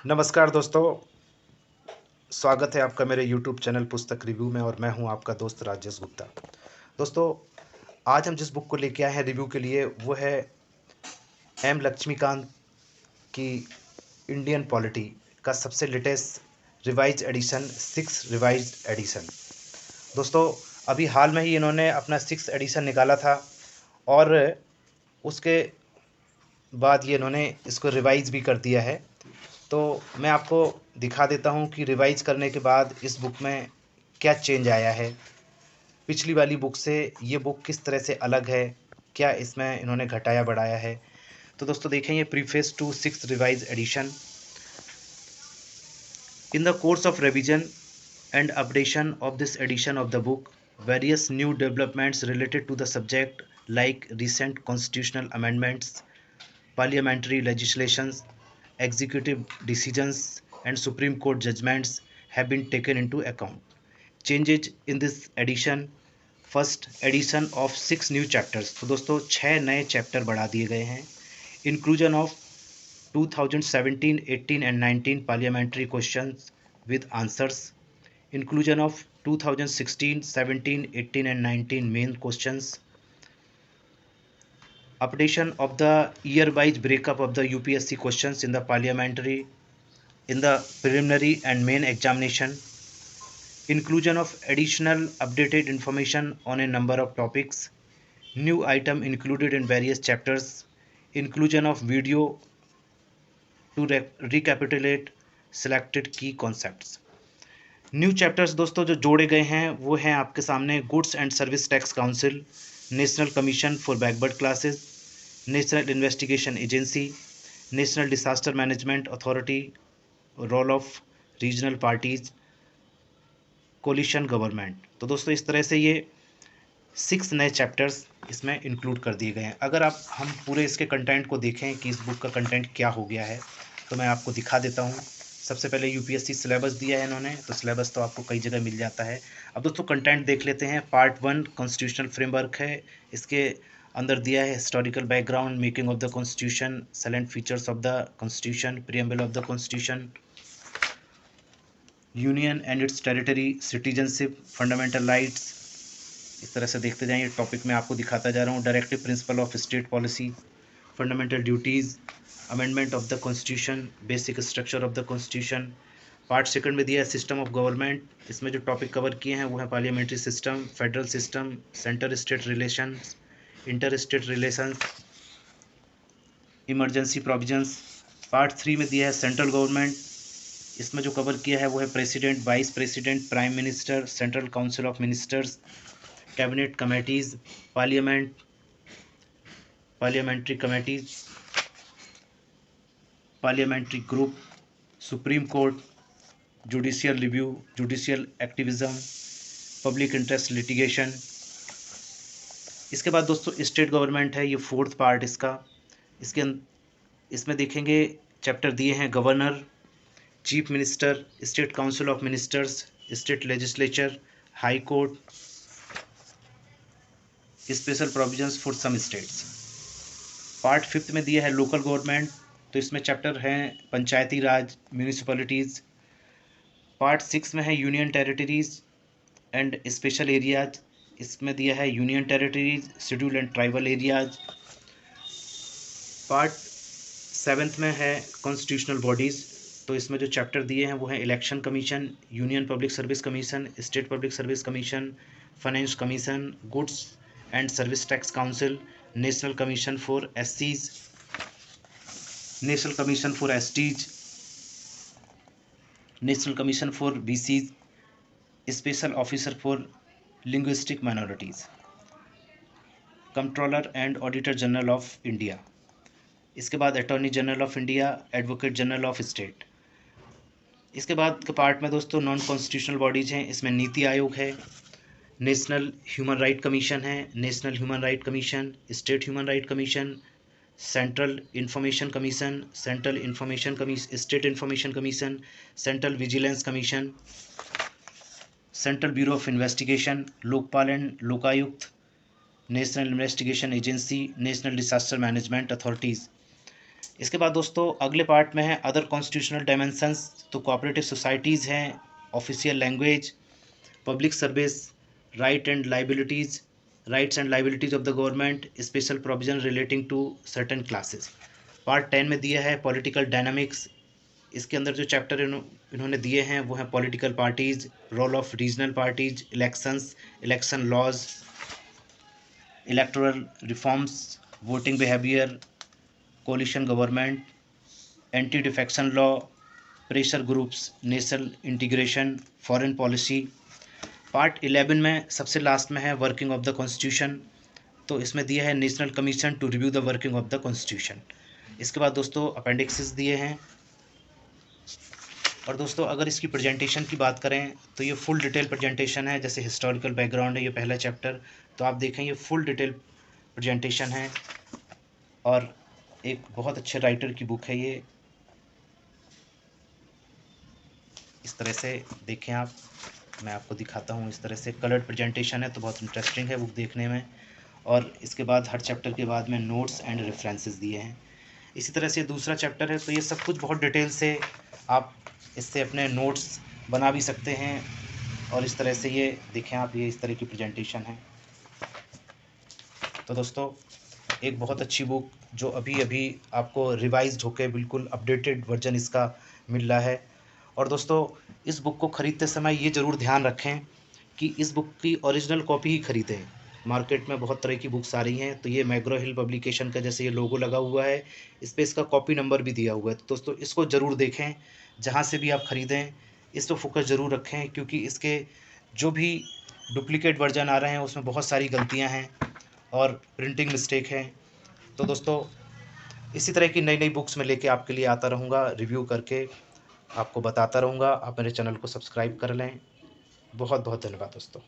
नमस्कार दोस्तों, स्वागत है आपका मेरे यूट्यूब चैनल पुस्तक रिव्यू में और मैं हूं आपका दोस्त राजेश गुप्ता। दोस्तों, आज हम जिस बुक को लेके आए हैं रिव्यू के लिए वो है एम लक्ष्मीकांत की इंडियन पॉलिटी का सबसे latest revise edition, 6 revise edition. दोस्तों, अभी हाल में ही इन्होंने अपना 6 एडिशन निकाला था और उसके बाद ये इन्होंने इसको रिवाइज भी कर दिया है। तो मैं आपको दिखा देता हूँ कि रिवाइज करने के बाद इस बुक में क्या चेंज आया है, पिछली वाली बुक से ये बुक किस तरह से अलग है, क्या इसमें इन्होंने घटाया बढ़ाया है। तो दोस्तों देखें, ये preface to 6 revise edition. In the course of revision and updation of this edition of the book, various new developments related to the subject like recent constitutional amendments, parliamentary legislations, executive decisions and Supreme Court judgments have been taken into account. Changes in this edition, first edition of 6 new chapters. तो दोस्तों 6 नए chapter बढ़ा दिए गए हैं। Inclusion of 2017, 18 and 19 parliamentary questions with answers. Inclusion of 2016, 17, 18 and 19 main questions. Updation of the year-wise breakup of the UPSC questions in the preliminary and main examination. Inclusion of additional updated information on a number of topics. New item included in various chapters. Inclusion of video to recapitulate selected key concepts. New chapters दोस्तों जो जोड़े गए हैं वो हैं आपके सामने goods and service tax council, national commission for backward classes, national investigation agency, national disaster management authority, role of regional parties, coalition government. तो दोस्तों इस तरह से ये 6 नए चैप्टर्स इसमें इंक्लूड कर दिए गए हैं। अगर आप हम पूरे इसके कंटेंट को देखें कि इस बुक का कंटेंट क्या हो गया है तो मैं आपको दिखा देता हूँ। सबसे पहले यूपीएससी सिलेबस दिया है इन्होंने, तो सिलेबस तो आपको कई जगह मिल जाता है। अब दोस्तों कंटेंट देख लेते हैं। पार्ट 1 कॉन्स्टिट्यूशनल फ्रेमवर्क है, इसके अंदर दिया है historical background, making of the constitution, salient features of the constitution, preamble of the constitution, union and it's territory, citizenship, fundamental rights. इस तरह से देखते जाएं, ये टॉपिक मैं आपको दिखाता जा रहा हूँ। Directive principle of state policy, fundamental duties, amendment of the constitution, basic structure of the constitution. Part second में दिया है सिस्टम ऑफ गवर्नमेंट। इसमें जो टॉपिक कवर किए हैं वो है parliamentary system, federal system, centre state relations, inter state relations, emergency provisions. Part 3 में दिया है सेंट्रल गवर्नमेंट। इसमें जो कवर किया है वो है president, vice president, prime minister, central council of ministers, cabinet committees, parliament, parliamentary committees, parliamentary group, supreme court, judicial review, judicial activism, public interest litigation. इसके बाद दोस्तों स्टेट गवर्नमेंट है, ये 4th पार्ट इसका। इसमें देखेंगे चैप्टर दिए हैं governor, chief minister, state council of ministers, state legislature, high court, special provisions for some states. Part 5 में दिया है लोकल गवर्नमेंट, तो इसमें चैप्टर हैं पंचायती राज, म्यूनिसिपैलिटीज़। पार्ट 6 में है union territories and special areas. इसमें दिया है union territories, schedule and tribal areas. Part 7 में है कॉन्स्टिट्यूशनल बॉडीज़, तो इसमें जो चैप्टर दिए हैं वो हैं election commission, union public service commission, state public service commission, finance commission, goods and service tax council, national commission for एससीज, national commission for STs, national commission for BCs, special officer for linguistic minorities, controller and auditor general of India. इसके बाद attorney general of India, advocate general of state. इसके बाद के part में दोस्तों non constitutional bodies हैं। इसमें नीति आयोग है, नेशनल ह्यूमन राइट कमीशन है, national human right commission, state human right commission, central information commission, central information commission, state information commission, central vigilance commission, central bureau of investigation, Lokpal and Lokayukta, national investigation agency, national disaster management authorities. इसके बाद दोस्तों अगले part में है other constitutional dimensions. तो cooperative societies हैं, official language, public service, rights and liabilities of the government, special provision relating to certain classes. Part 10 में दिया है पॉलिटिकल डायनामिक्स। इसके अंदर जो चैप्टर इन्होंने दिए हैं वो हैं political parties, role of regional parties, elections, election laws, electoral reforms, voting behaviour, coalition government, anti defection law, pressure groups, national integration, foreign policy. Part 11 में सबसे लास्ट में है वर्किंग ऑफ द कॉन्स्टिट्यूशन। तो इसमें दिया है national commission to review the working of the constitution. इसके बाद दोस्तों अपेंडिक्सेस दिए हैं। और दोस्तों अगर इसकी प्रेजेंटेशन की बात करें तो ये फुल डिटेल प्रेजेंटेशन है। जैसे हिस्टोरिकल बैकग्राउंड है ये पहला चैप्टर, तो आप देखें ये फुल डिटेल प्रेजेंटेशन है और एक बहुत अच्छे राइटर की बुक है ये। इस तरह से देखें आप, मैं आपको दिखाता हूँ। इस तरह से कलर्ड प्रेजेंटेशन है, तो बहुत इंटरेस्टिंग है बुक देखने में। और इसके बाद हर चैप्टर के बाद में नोट्स एंड रेफरेंसेस दिए हैं। इसी तरह से दूसरा चैप्टर है, तो ये सब कुछ बहुत डिटेल से आप इससे अपने नोट्स बना भी सकते हैं। और इस तरह से ये देखें आप, ये इस तरह की प्रेजेंटेशन है। तो दोस्तों एक बहुत अच्छी बुक जो अभी अभी आपको रिवाइज्ड होकर बिल्कुल अपडेटेड वर्जन इसका मिल रहा है। और दोस्तों इस बुक को ख़रीदते समय ये ज़रूर ध्यान रखें कि इस बुक की ओरिजिनल कॉपी ही ख़रीदें। मार्केट में बहुत तरह की बुक्स आ रही हैं, तो ये मैग्रो हिल पब्लिकेशन का जैसे ये लोगो लगा हुआ है, इस पर इसका कॉपी नंबर भी दिया हुआ है। तो दोस्तों इसको ज़रूर देखें, जहाँ से भी आप ख़रीदें इस पर फोकस ज़रूर रखें, क्योंकि इसके जो भी डुप्लीकेट वर्जन आ रहे हैं उसमें बहुत सारी गलतियाँ हैं और प्रिंटिंग मिस्टेक है। तो दोस्तों इसी तरह की नई नई बुक्स में लेके आपके लिए आता रहूँगा, रिव्यू करके आपको बताता रहूँगा। आप मेरे चैनल को सब्सक्राइब कर लें। बहुत बहुत धन्यवाद दोस्तों।